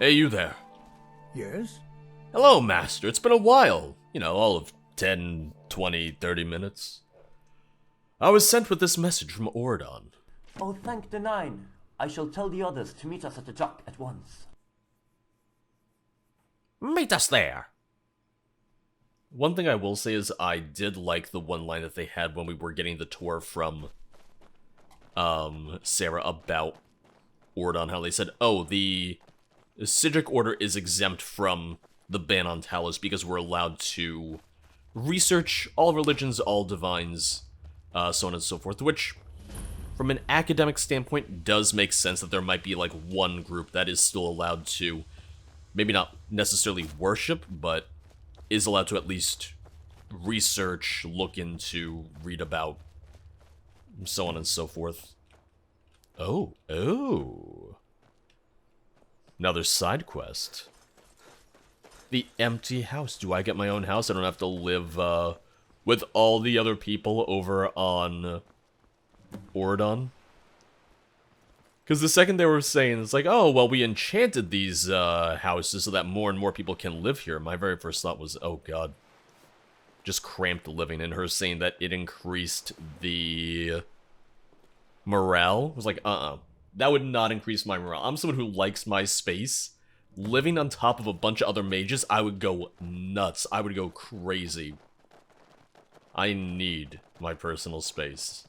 Hey, you there. Yes? Hello, Master. It's been a while. You know, all of 10, 20, 30 minutes. I was sent with this message from Auridon. Oh, thank the Nine. I shall tell the others to meet us at the dock at once. Meet us there! One thing I will say is I did like the one line that they had when we were getting the tour from Sarah about Auradon, how they said, oh, the Sidric Order is exempt from the ban on Talos because we're allowed to research all religions, all divines, so on and so forth, which, from an academic standpoint, does make sense that there might be, like, one group that is still allowed to, maybe not necessarily worship, but is allowed to at least research, look into, read about, so on and so forth. Oh. Another side quest. The empty house. Do I get my own house? I don't have to live, with all the other people over on Auradon? Because the second they were saying, it's like, oh, well, we enchanted these, houses so that more and more people can live here. My very first thought was, oh, God. Just cramped living. And her saying that it increased the morale. I was like, that would not increase my morale. I'm someone who likes my space. Living on top of a bunch of other mages, I would go nuts. I would go crazy. I need my personal space.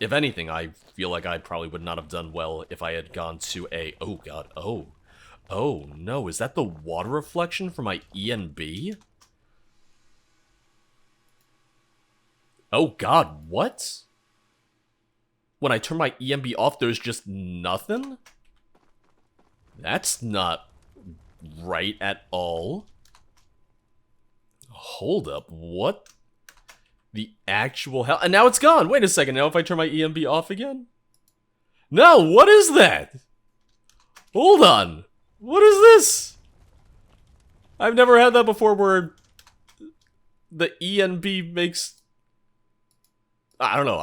If anything, I feel like I probably would not have done well if I had gone to a... Oh, God. Oh, no. Is that the water reflection for my ENB? Oh, God. What? When I turn my ENB off, there's just nothing? That's not right at all. Hold up. What? The actual hell? And now it's gone. Wait a second. Now if I turn my ENB off again? No, what is that? Hold on. What is this? I've never had that before where the ENB makes... I don't know.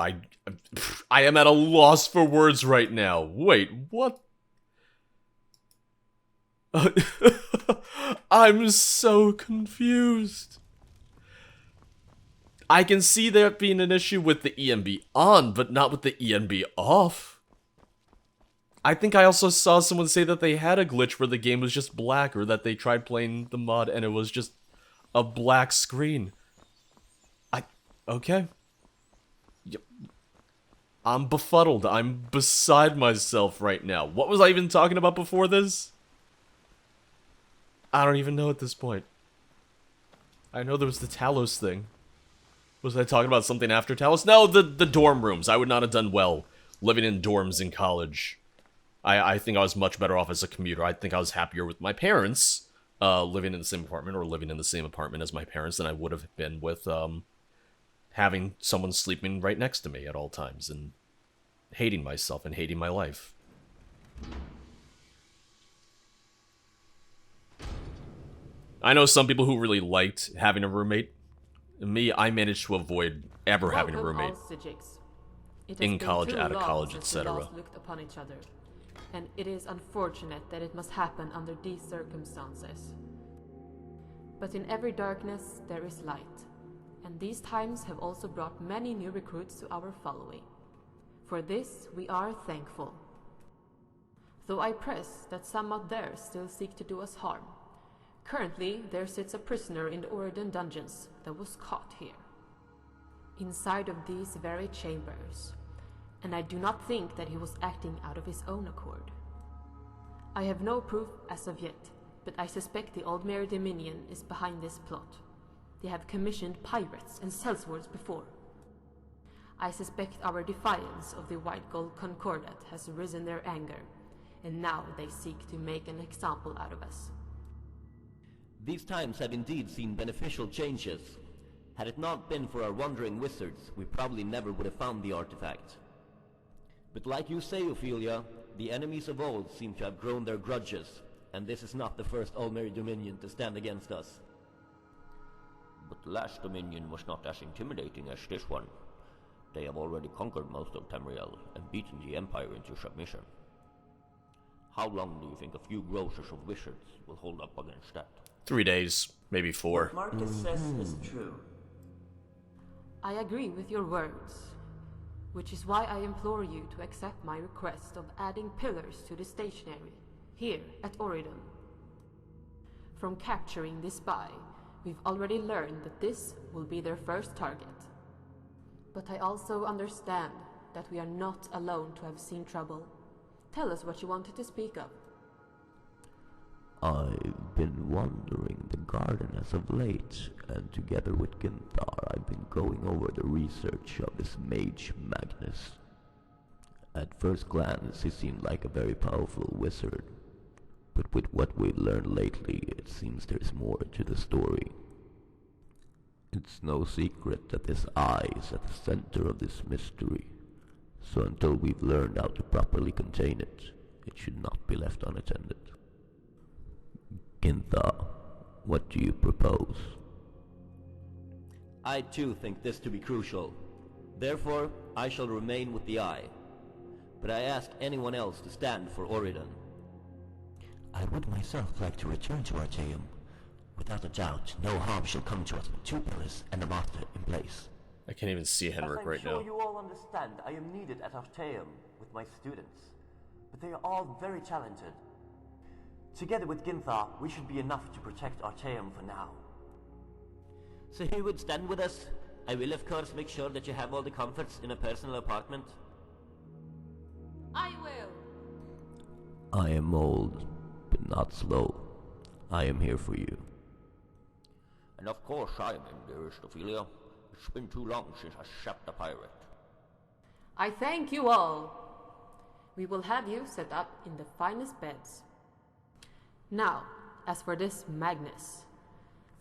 I am at a loss for words right now. Wait, what? I'm so confused. I can see there being an issue with the ENB on, but not with the ENB off. I think I also saw someone say that they had a glitch where the game was just black, or that they tried playing the mod and it was just a black screen. Okay. Yep. I'm befuddled. I'm beside myself right now. What was I even talking about before this? I don't even know at this point. I know there was the Talos thing. Was I talking about something after Talos? No, the dorm rooms. I would not have done well living in dorms in college. I think I was much better off as a commuter. I think I was happier with my parents living in the same apartment, or living in the same apartment as my parents, than I would have been with having someone sleeping right next to me at all times and hating myself and hating my life. I know some people who really liked having a roommate. Me, I managed to avoid ever having a roommate. In college, out of college, etc. Looked upon each other, and it is unfortunate that it must happen under these circumstances. But in every darkness there is light, and these times have also brought many new recruits to our following. For this we are thankful. Though I press that some out there still seek to do us harm. Currently, there sits a prisoner in the Auridon dungeons that was caught here, inside of these very chambers, and I do not think that he was acting out of his own accord. I have no proof as of yet, but I suspect the Aldmere Dominion is behind this plot. They have commissioned pirates and sellswords before. I suspect our defiance of the White Gold Concordat has risen their anger, and now they seek to make an example out of us. These times have indeed seen beneficial changes. Had it not been for our wandering wizards, we probably never would have found the artifact. But like you say, Ophelia, the enemies of old seem to have grown their grudges, and this is not the first Aldmere Dominion to stand against us. But the last Dominion was not as intimidating as this one. They have already conquered most of Tamriel and beaten the Empire into submission. How long do you think a few grocers of wizards will hold up against that? 3 days, maybe 4. What Marcus says is true. I agree with your words, which is why I implore you to accept my request of adding pillars to the stationery here at Auridon. From capturing this spy, we've already learned that this will be their first target. But I also understand that we are not alone to have seen trouble. Tell us what you wanted to speak of. I've been wandering the garden as of late, and together with Ginthar, I've been going over the research of this mage Magnus. At first glance, he seemed like a very powerful wizard, but with what we've learned lately, it seems there's more to the story. It's no secret that this eye is at the center of this mystery, so until we've learned how to properly contain it, it should not be left unattended. Ginthar, what do you propose? I too think this to be crucial. Therefore, I shall remain with the eye. But I ask anyone else to stand for Auridon. I would myself like to return to Artaeum. Without a doubt, no harm shall come to us with 2 pillars and a martyr in place. I can't even see Henrik right now. I'm sure you all understand, I am needed at Artaeum with my students. But they are all very talented. Together with Ginthar, we should be enough to protect Artaeum for now. So who would stand with us? I will of course make sure that you have all the comforts in a personal apartment. I will! I am old, but not slow. I am here for you. And of course I am, dearest Ophelia. It's been too long since I shot the pirate. I thank you all. We will have you set up in the finest beds. Now, as for this Magnus,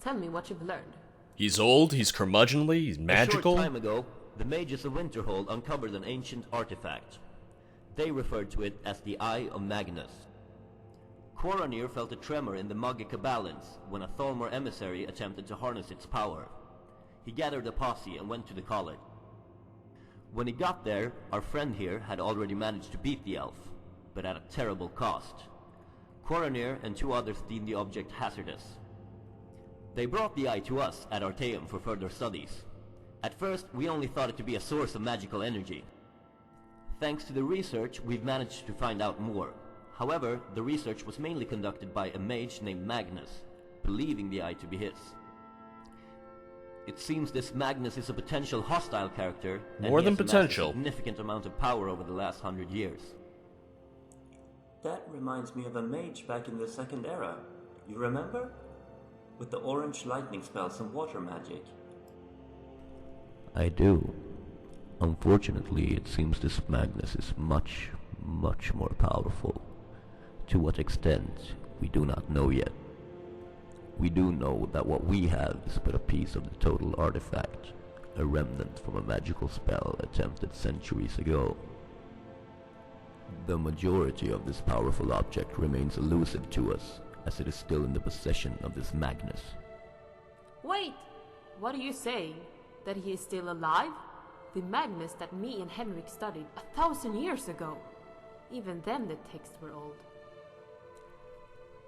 tell me what you've learned. He's old, he's curmudgeonly, he's magical. A short time ago, the mages of Winterhold uncovered an ancient artifact. They referred to it as the Eye of Magnus. Coronir felt a tremor in the magica balance when a Thalmor emissary attempted to harness its power. He gathered a posse and went to the college. When he got there, our friend here had already managed to beat the elf, but at a terrible cost. Coronir and 2 others deemed the object hazardous. They brought the eye to us at Artaeum for further studies. At first, we only thought it to be a source of magical energy. Thanks to the research, we've managed to find out more. However, the research was mainly conducted by a mage named Magnus, believing the eye to be his. It seems this Magnus is a potential hostile character, More and than he has amassed potential. a significant amount of power over the last 100 years. That reminds me of a mage back in the Second Era. You remember? With the orange lightning spells and water magic. I do. Unfortunately, it seems this Magnus is much more powerful. To what extent, we do not know yet. We do know that what we have is but a piece of the total artifact, a remnant from a magical spell attempted centuries ago. The majority of this powerful object remains elusive to us, as it is still in the possession of this Magnus. Wait! What are you saying? That he is still alive? The Magnus that me and Henrik studied 1,000 years ago. Even then the texts were old.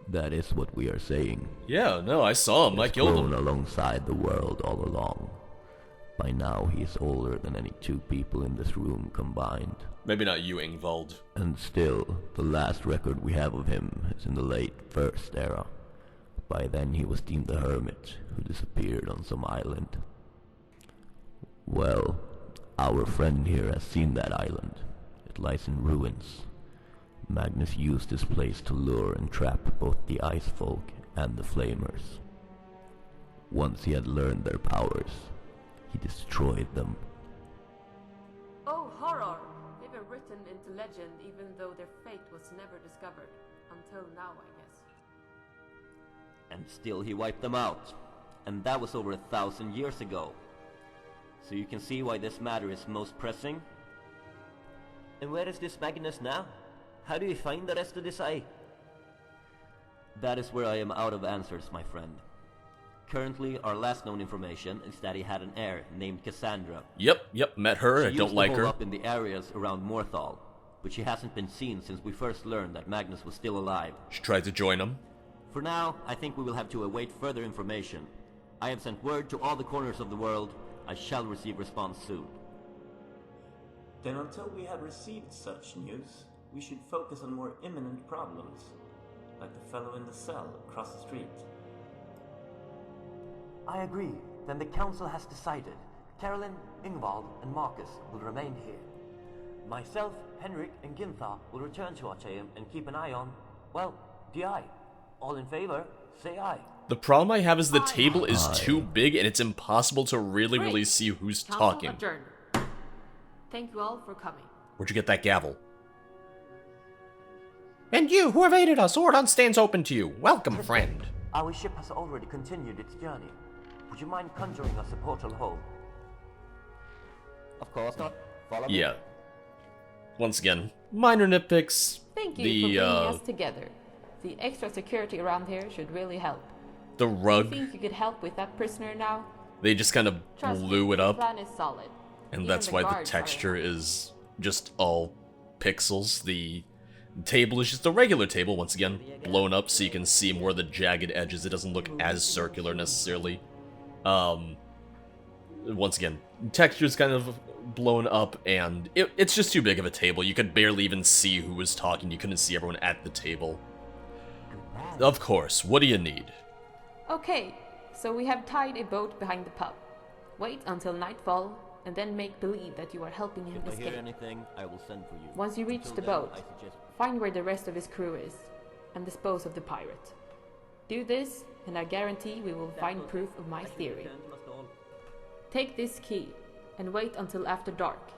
That is what we are saying. Yeah, no, I saw him. I He's killed grown him. alongside the world all along. By now he is older than any 2 people in this room combined. Maybe not you, Ingvald. And still, the last record we have of him is in the late First Era. By then he was deemed a hermit who disappeared on some island. Well, our friend here has seen that island. It lies in ruins. Magnus used this place to lure and trap both the Ice Folk and the Flamers. Once he had learned their powers, he destroyed them. Oh, horror! They were written into legend even though their fate was never discovered. Until now, I guess. And still he wiped them out. And that was over 1,000 years ago. So you can see why this matter is most pressing. And where is this Magnus now? How do we find the rest of this eye? That is where I am out of answers, my friend. Currently, our last known information is that he had an heir named Cassandra. Yep, met her. I She don't used like to her. hole up in the areas around Morthal. but she hasn't been seen since we first learned that Magnus was still alive. She tried to join him. For now, I think we will have to await further information. I have sent word to all the corners of the world. I shall receive response soon. Then until we have received such news, we should focus on more imminent problems, like the fellow in the cell across the street. I agree. Then the council has decided. Carolyn, Ingvald, and Marcus will remain here. Myself, Henrik, and Ginthar will return to Artaeum and keep an eye on, well, the eye. All in favor, say aye. The problem I have is the table is too big and it's impossible to really see who's Council talking. adjourned. Thank you all for coming. Where'd you get that gavel? And you, who have aided us, Auradon stands open to you. Welcome, friend. Our ship has already continued its journey. Would you mind conjuring us a portal home? Of course not. Follow me. Yeah. Once again, minor nitpicks. Thank you for bringing us together. The extra security around here should really help. The Do you rug, think you could help with that prisoner now? they just kind of Trust blew me, it the up, plan is solid. and Even that's the why the guards are texture enough. is just all pixels. The table is just a regular table, once again, blown up so you can see more of the jagged edges. It doesn't look as circular necessarily. Once again, texture's kind of blown up, and it's just too big of a table. You could barely even see who was talking. You couldn't see everyone at the table. Of course, what do you need? Okay, so we have tied a boat behind the pub. Wait until nightfall, and then make believe that you are helping him If I hear escape. anything, I will send for you. Once you reach Until the then, boat, I suggest... find where the rest of his crew is, and dispose of the pirate. Do this, and I guarantee we will find proof of my theory. Take this key, and wait until after dark.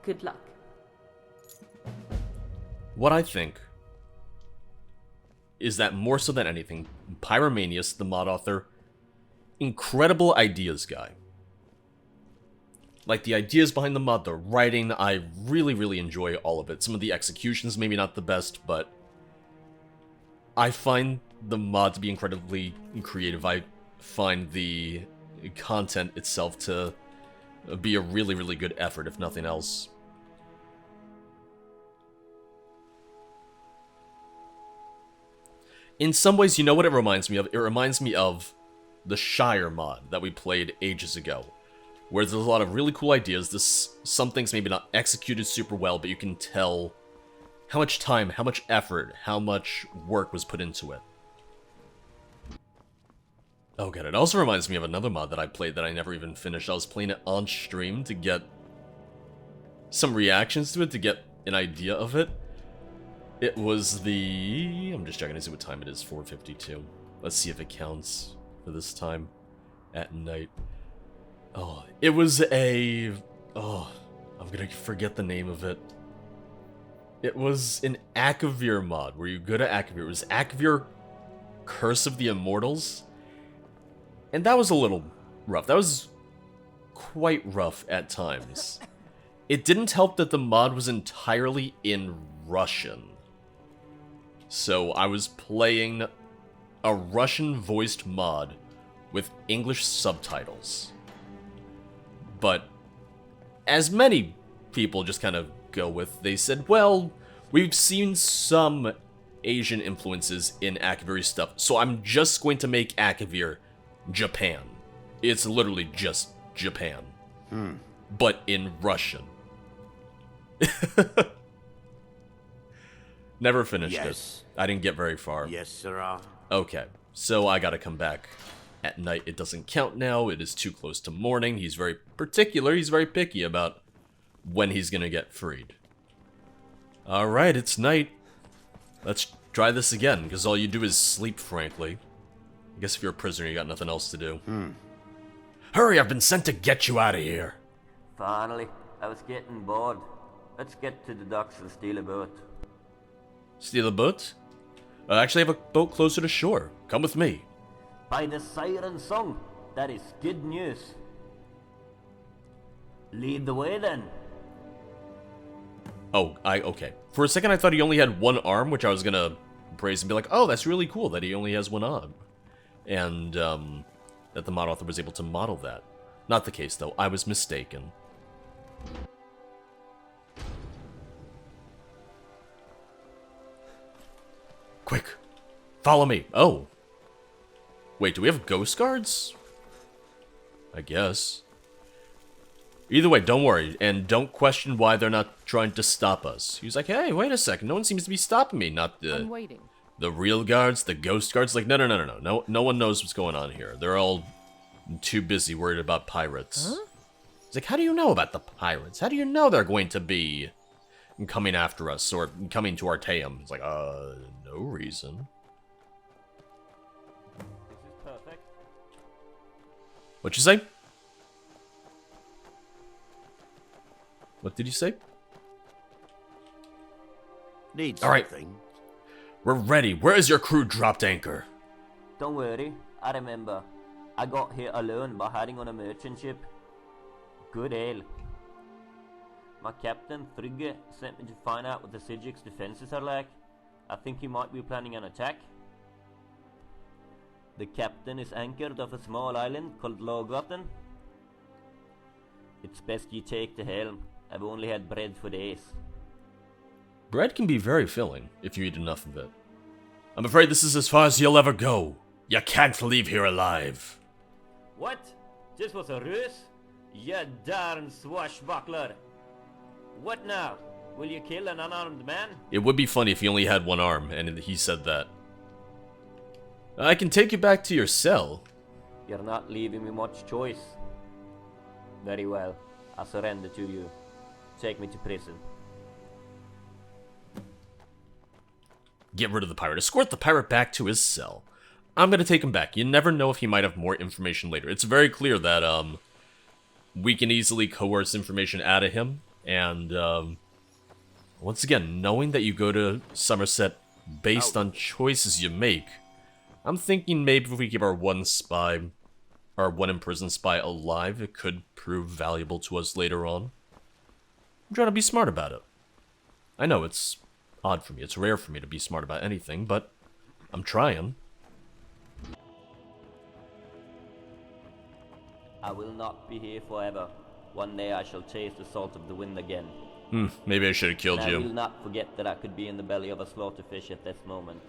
Good luck. What I think is that more so than anything, Pyromanius, the mod author, incredible ideas guy. Like, the ideas behind the mod, the writing, I really enjoy all of it. Some of the executions, maybe not the best, but I find the mod to be incredibly creative. I find the content itself to be a really good effort, if nothing else. In some ways, you know what it reminds me of? It reminds me of the Shire mod that we played ages ago, where there's a lot of really cool ideas. Some things maybe not executed super well, but you can tell how much time, how much effort, how much work was put into it. Oh god, it also reminds me of another mod that I played that I never even finished. I was playing it on stream to get some reactions to it, to get an idea of it. It was the... I'm just checking to see what time it is, 4:52. Let's see if it counts for this time at night. Oh, it was a... Oh, I'm gonna forget the name of it. It was an Akavir mod, where you go to Akavir. It was Akavir Curse of the Immortals. And that was a little rough. That was quite rough at times. It didn't help that the mod was entirely in Russian. So I was playing a Russian-voiced mod with English subtitles. But as many people just kind of go with, they said, well, we've seen some Asian influences in Akavir's stuff, so I'm just going to make Akavir Japan. It's literally just Japan. But in Russian. Never finished it. I didn't get very far. Yes, sirrah. Okay, so I gotta come back at night. It doesn't count now. It is too close to morning. He's very particular. He's very picky about when he's gonna get freed. Alright, it's night. Let's try this again, because all you do is sleep, frankly. I guess if you're a prisoner, you got nothing else to do. Hurry, I've been sent to get you out of here. Finally, I was getting bored. Let's get to the docks and steal a boat. Steal a boat? I actually have a boat closer to shore. Come with me. By the siren song, that is good news. Lead the way then. Oh, okay. For a second I thought he only had one arm, which I was gonna praise and be like, oh, that's really cool that he only has one arm. And, that the mod author was able to model that. Not the case, though. I was mistaken. Quick! Follow me! Oh. Wait, do we have ghost guards? I guess. Either way, don't worry, and don't question why they're not trying to stop us. He was like, hey, wait a second, no one seems to be stopping me, not the... I'm waiting. The real guards, the ghost guards, like, no. No one knows what's going on here. They're all too busy worried about pirates. Huh? He's like, how do you know about the pirates? How do you know they're going to be coming after us or coming to Artaeum? It's like, no reason. This is perfect. What'd you say? What did you say? Need All right. something? We're ready. Where is your crew dropped anchor? Don't worry, I remember. I got here alone by hiding on a merchant ship. Good ale. My captain, Frigge, sent me to find out what the Sigic's defenses are like. I think he might be planning an attack. The captain is anchored off a small island called Lågvatten. It's best you take the helm. I've only had bread for days. Bread can be very filling if you eat enough of it. I'm afraid this is as far as you'll ever go. You can't leave here alive. What? This was a ruse? You darn swashbuckler! What now? Will you kill an unarmed man? It would be funny if he only had one arm and he said that. I can take you back to your cell. You're not leaving me much choice. Very well. I surrender to you. Take me to prison. Get rid of the pirate. Escort the pirate back to his cell. I'm gonna take him back. You never know if he might have more information later. It's very clear that, we can easily coerce information out of him. And, once again, knowing that you go to Summerset based on choices you make, I'm thinking maybe if we keep our one imprisoned spy alive, it could prove valuable to us later on. I'm trying to be smart about it. I know it's odd for me, it's rare for me to be smart about anything, but I'm trying. I will not be here forever. One day I shall taste the salt of the wind again. Maybe I should have killed And I will you. not forget that I could be in the belly of a slaughterfish at this moment.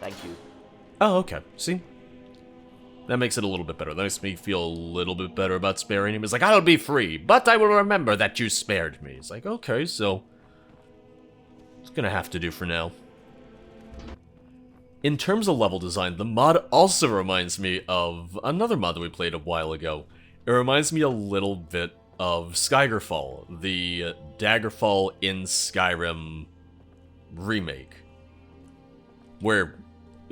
Thank you. Oh, okay. See? That makes it a little bit better. That makes me feel a little bit better about sparing him. It's like, I'll be free, but I will remember that you spared me. It's like, okay, so it's gonna have to do for now. In terms of level design, the mod also reminds me of another mod that we played a while ago. It reminds me a little bit of Skygerfall, the Daggerfall in Skyrim remake. Where,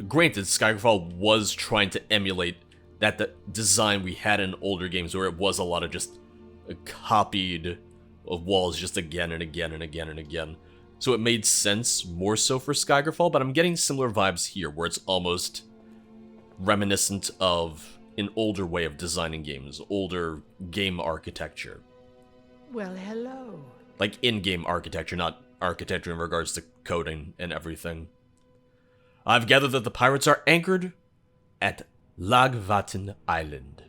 granted, Skygerfall was trying to emulate that design we had in older games, where it was a lot of just copied of walls just again and again and again and again. So it made sense more so for Skygerfall, but I'm getting similar vibes here, where it's almost reminiscent of an older way of designing games, older game architecture. Well, hello. Like in-game architecture, not architecture in regards to coding and everything. I've gathered that the pirates are anchored at Lågvatten Island.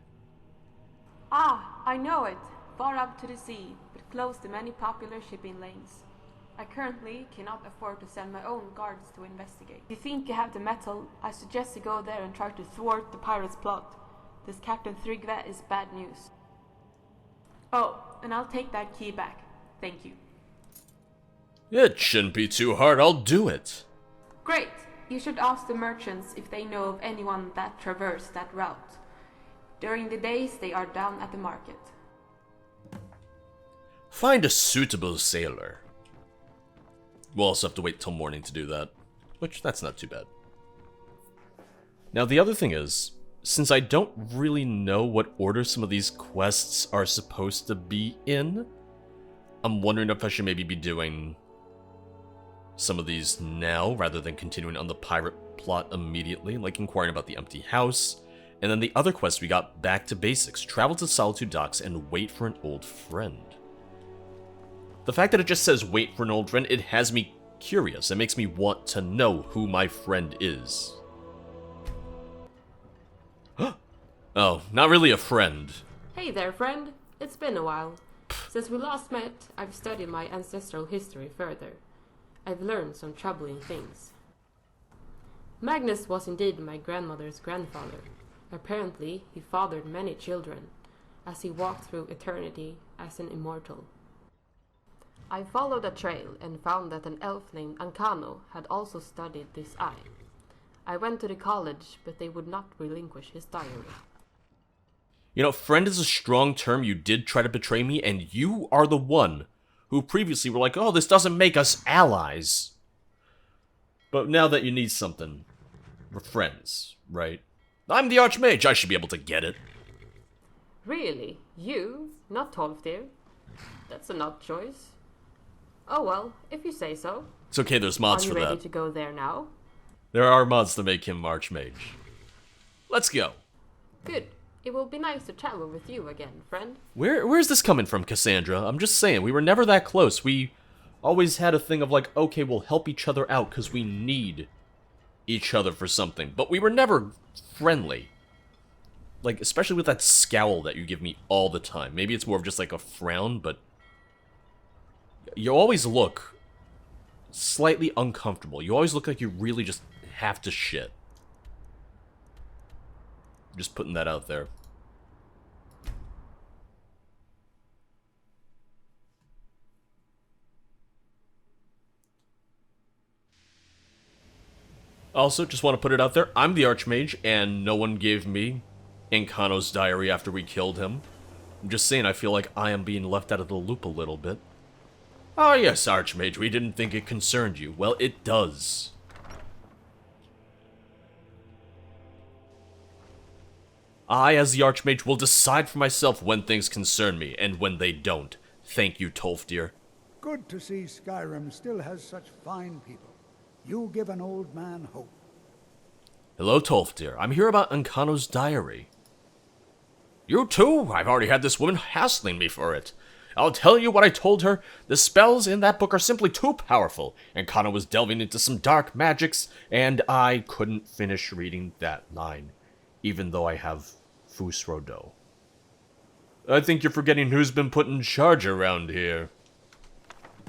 Ah, I know it. Far out to the sea, but close to many popular shipping lanes. I currently cannot afford to send my own guards to investigate. If you think you have the metal, I suggest you go there and try to thwart the pirates' plot. This Captain Frigve is bad news. Oh, and I'll take that key back. Thank you. It shouldn't be too hard, I'll do it. Great! You should ask the merchants if they know of anyone that traversed that route. During the days, they are down at the market. Find a suitable sailor. We'll also have to wait till morning to do that, which that's not too bad. Now the other thing is, since I don't really know what order some of these quests are supposed to be in, I'm wondering if I should maybe be doing some of these now, rather than continuing on the pirate plot immediately, like inquiring about the empty house, and then the other quest we got, back to basics, travel to Solitude Docks and wait for an old friend. The fact that it just says wait for an old friend, it has me curious. It makes me want to know who my friend is. Oh, not really a friend. Hey there, friend. It's been a while. Since we last met, I've studied my ancestral history further. I've learned some troubling things. Magnus was indeed my grandmother's grandfather. Apparently, he fathered many children, as he walked through eternity as an immortal. I followed a trail and found that an elf named Ancano had also studied this eye. I went to the college, but they would not relinquish his diary. You know, friend is a strong term. You did try to betray me, and you are the one who previously were like, oh, this doesn't make us allies. But now that you need something, we're friends, right? I'm the Archmage, I should be able to get it. Really? You? Not Tolfdir? That's an odd choice. Oh well, if you say so. It's okay, there's mods for Are you ready that. to go there now? There are mods to make him Archmage. Let's go. Good. It will be nice to travel with you again, friend. Where's this coming from, Cassandra? I'm just saying, we were never that close. We always had a thing of like, okay, we'll help each other out because we need each other for something. But we were never friendly. Like, especially with that scowl that you give me all the time. Maybe it's more of just like a frown, but you always look slightly uncomfortable. You always look like you really just have to shit. Just putting that out there. Also, just want to put it out there, I'm the Archmage, and no one gave me Ancano's diary after we killed him. I'm just saying, I feel like I am being left out of the loop a little bit. Oh yes, Archmage, we didn't think it concerned you. Well, it does. I, as the Archmage, will decide for myself when things concern me, and when they don't. Thank you, Tolfdir. Good to see Skyrim still has such fine people. You give an old man hope. Hello, Tolfdir. I'm here about Ancano's diary. You too? I've already had this woman hassling me for it. I'll tell you what I told her. The spells in that book are simply too powerful. Ancano was delving into some dark magics, and I couldn't finish reading that line, even though I have Fusrodo. I think you're forgetting who's been put in charge around here.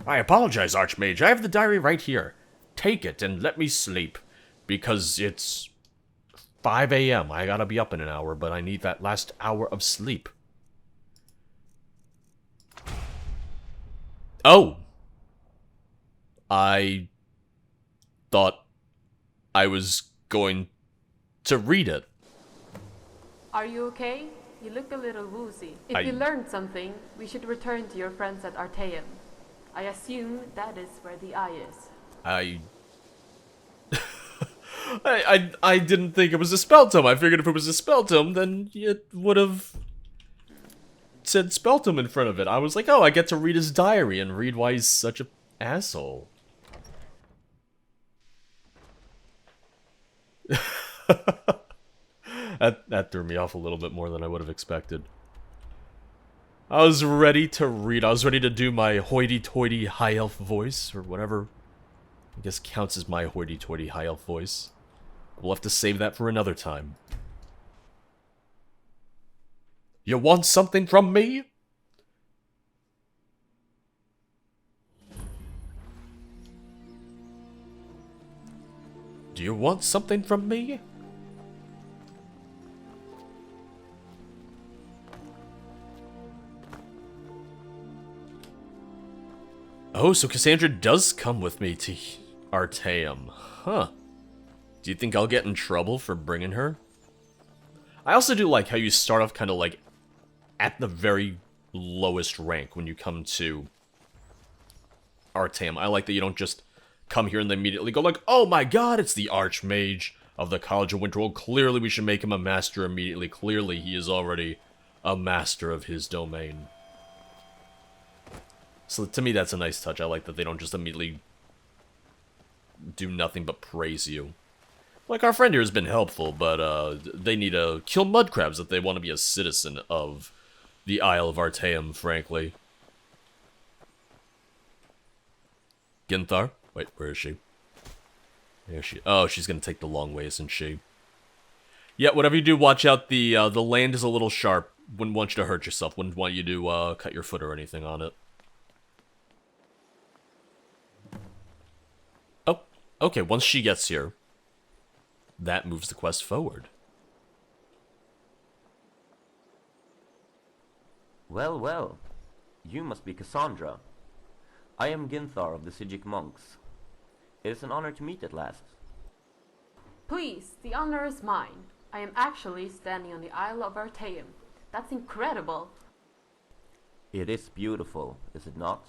I apologize, Archmage. I have the diary right here. Take it and let me sleep, because it's 5 a.m. I gotta be up in an hour, but I need that last hour of sleep. Oh! I thought I was going to read it. Are you okay? You look a little woozy. If you learned something, we should return to your friends at Artaeum. I assume that is where the eye is. I didn't think it was a spell tome. I figured if it was a spell tome, then it would have said spell tome in front of it. I was like, oh, I get to read his diary and read why he's such a asshole. That threw me off a little bit more than I would have expected. I was ready to read. I was ready to do my hoity-toity high elf voice, or whatever I guess counts as my hoity-toity high elf voice. We'll have to save that for another time. You want something from me? Do you want something from me? Oh, so Cassandra does come with me to Artaeum. Huh. Do you think I'll get in trouble for bringing her? I also do like how you start off kind of like at the very lowest rank when you come to Artaeum. I like that you don't just come here and then immediately go like, oh my god, it's the Archmage of the College of Winterhold. Clearly we should make him a master immediately. Clearly he is already a master of his domain. So to me, that's a nice touch. I like that they don't just immediately do nothing but praise you. Like, our friend here has been helpful, but they need to kill mud crabs if they want to be a citizen of the Isle of Artaeum, frankly. Ginthar? Wait, where is she? There she. Oh, she's gonna take the long way, isn't she? Yeah, whatever you do, watch out. The land is a little sharp. Wouldn't want you to hurt yourself. Wouldn't want you to cut your foot or anything on it. Oh, okay, once she gets here. that moves the quest forward. Well, well. You must be Cassandra. I am Ginthar of the Sigic Monks. It is an honor to meet at last. Please, the honor is mine. I am actually standing on the Isle of Artaeum. That's incredible. It is beautiful, is it not?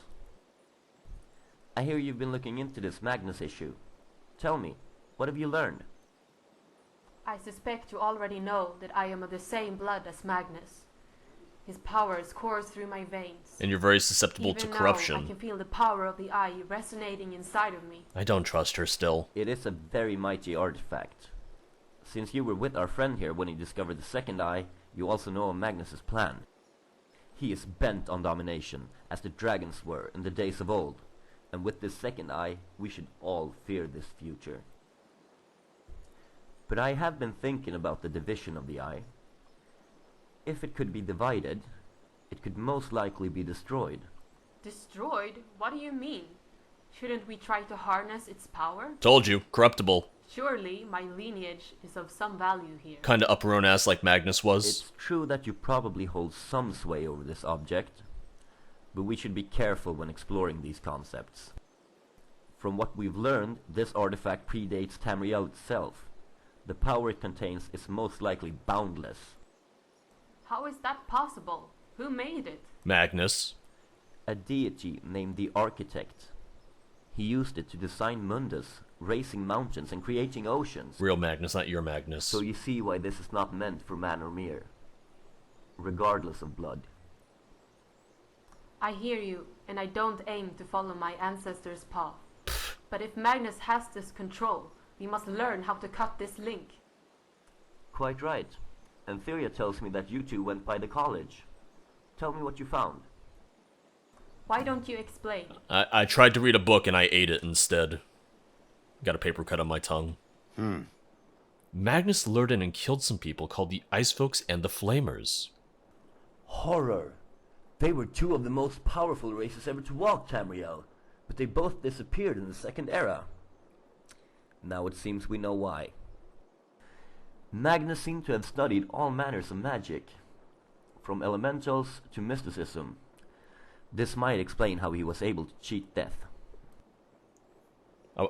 I hear you've been looking into this Magnus issue. Tell me, what have you learned? I suspect you already know that I am of the same blood as Magnus. His powers course through my veins. And you're very susceptible to corruption. Now, I can feel the power of the eye resonating inside of me. I don't trust her still. It is a very mighty artifact. Since you were with our friend here when he discovered the second eye, you also know of Magnus's plan. He is bent on domination, as the dragons were in the days of old. And with this second eye, we should all fear this future. But I have been thinking about the division of the eye. If it could be divided, it could most likely be destroyed. Destroyed? What do you mean? Shouldn't we try to harness its power? Told you, corruptible. Surely my lineage is of some value here. Kinda up her own ass like Magnus was. It's true that you probably hold some sway over this object, but we should be careful when exploring these concepts. From what we've learned, this artifact predates Tamriel itself. The power it contains is most likely boundless. How is that possible? Who made it? Magnus. A deity named the Architect. He used it to design Mundus, raising mountains and creating oceans. Real Magnus, not your Magnus. So you see why this is not meant for man or mere, regardless of blood. I hear you, and I don't aim to follow my ancestors' path. But if Magnus has this control, we must learn how to cut this link. Quite right. And Theria tells me that you two went by the college. Tell me what you found. Why don't you explain? I tried to read a book and I ate it instead. Got a paper cut on my tongue. Magnus lured in and killed some people called the Ice Folks and the Flamers. Horror! They were two of the most powerful races ever to walk Tamriel, but they both disappeared in the Second Era. Now it seems we know why. Magnus seemed to have studied all manners of magic, from elementals to mysticism. This might explain how he was able to cheat death.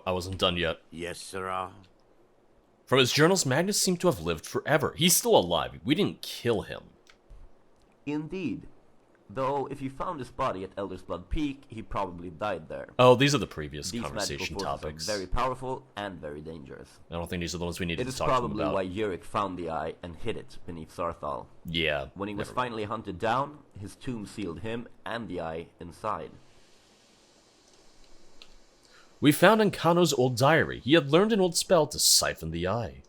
I wasn't done yet. Yes, sirrah. From his journals, Magnus seemed to have lived forever. He's still alive. We didn't kill him. Indeed. Though, if you found his body at Elder's Blood Peak, he probably died there. Oh, these are the previous These conversation magical forces topics. are very powerful and very dangerous. I don't think these are the ones we needed It to is talk to them probably about. why Yurik found the eye and hid it beneath Sarthal. Yeah. When he was never- finally hunted down, his tomb sealed him and the eye inside. We found Ankano's old diary. He had learned an old spell to siphon the eye.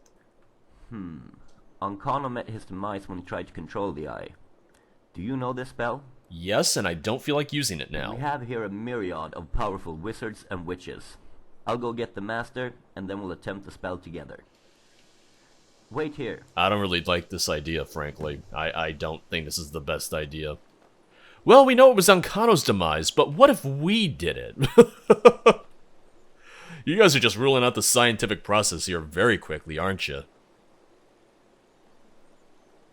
Ankano met his demise when he tried to control the eye. Do you know this spell? Yes, and I don't feel like using it now. We have here a myriad of powerful wizards and witches. I'll go get the master, and then we'll attempt the spell together. Wait here. I don't really like this idea, frankly. I don't think this is the best idea. Well, we know it was Ankano's demise, but what if we did it? You guys are just ruling out the scientific process here very quickly, aren't you?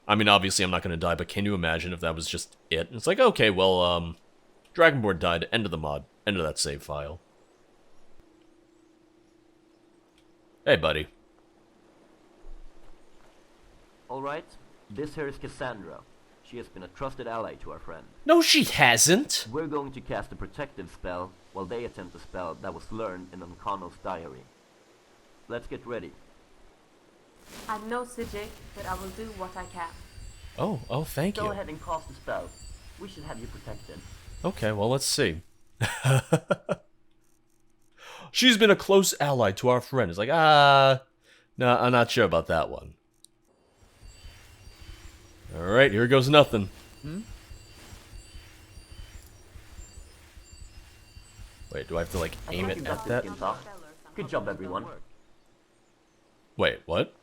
I mean, obviously I'm not going to die, but can you imagine if that was just it? It's like, okay, well, Dragonborn died, end of the mod, end of that save file. Hey, buddy. Alright, this here is Cassandra. She has been a trusted ally to our friend. No, she hasn't! We're going to cast a protective spell, while they attempt a spell that was learned in Ankano's diary. Let's get ready. I'm no Sijic, but I will do what I can. Oh, thank Go you. ahead and cast the spell. We should have you protected. Okay, well, let's see. She's been a close ally to our friend. It's like, no, I'm not sure about that one. Alright, here goes nothing. Wait, do I have to, like, aim it at that? Good job, everyone. Wait, what?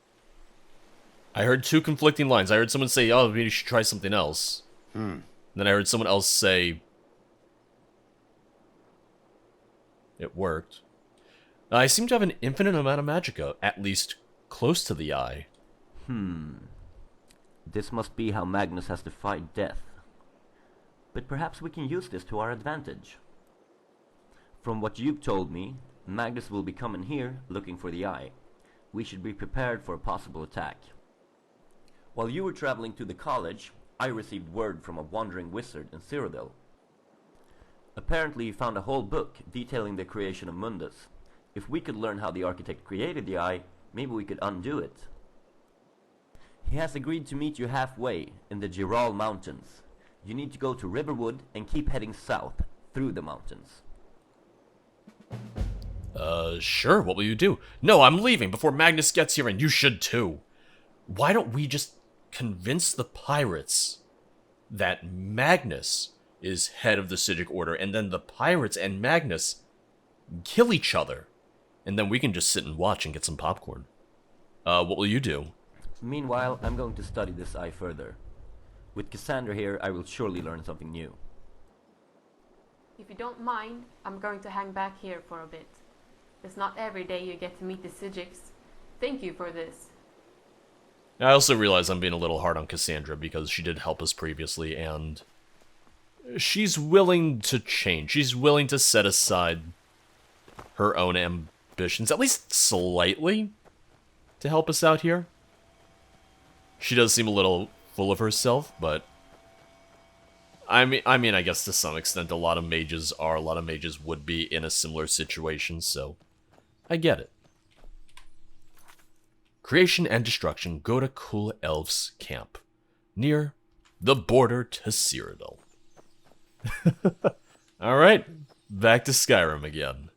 I heard two conflicting lines. I heard someone say, oh, maybe you should try something else. Then I heard someone else say... It worked. I seem to have an infinite amount of magicka, at least close to the eye. This must be how Magnus has defied death. But perhaps we can use this to our advantage. From what you've told me, Magnus will be coming here looking for the eye. We should be prepared for a possible attack. While you were traveling to the college, I received word from a wandering wizard in Citadel. Apparently he found a whole book detailing the creation of Mundus. If we could learn how the architect created the eye, maybe we could undo it. He has agreed to meet you halfway in the Giral Mountains. You need to go to Riverwood and keep heading south through the mountains. Sure, what will you do? No, I'm leaving before Magnus gets here, and you should too. Why don't we just convince the pirates that Magnus is head of the Sigic Order, and then the pirates and Magnus kill each other, and then we can just sit and watch and get some popcorn. What will you do? Meanwhile, I'm going to study this eye further. With Cassandra here, I will surely learn something new. If you don't mind, I'm going to hang back here for a bit. It's not every day you get to meet the Sigics. Thank you for this. I also realize I'm being a little hard on Cassandra because she did help us previously, and she's willing to change. She's willing to set aside her own ambitions, at least slightly, to help us out here. She does seem a little full of herself, but I mean, I guess to some extent, a lot of mages would be in a similar situation, so I get it. Creation and destruction go to Cool Elf's camp, near the border to Citadel. Alright, back to Skyrim again.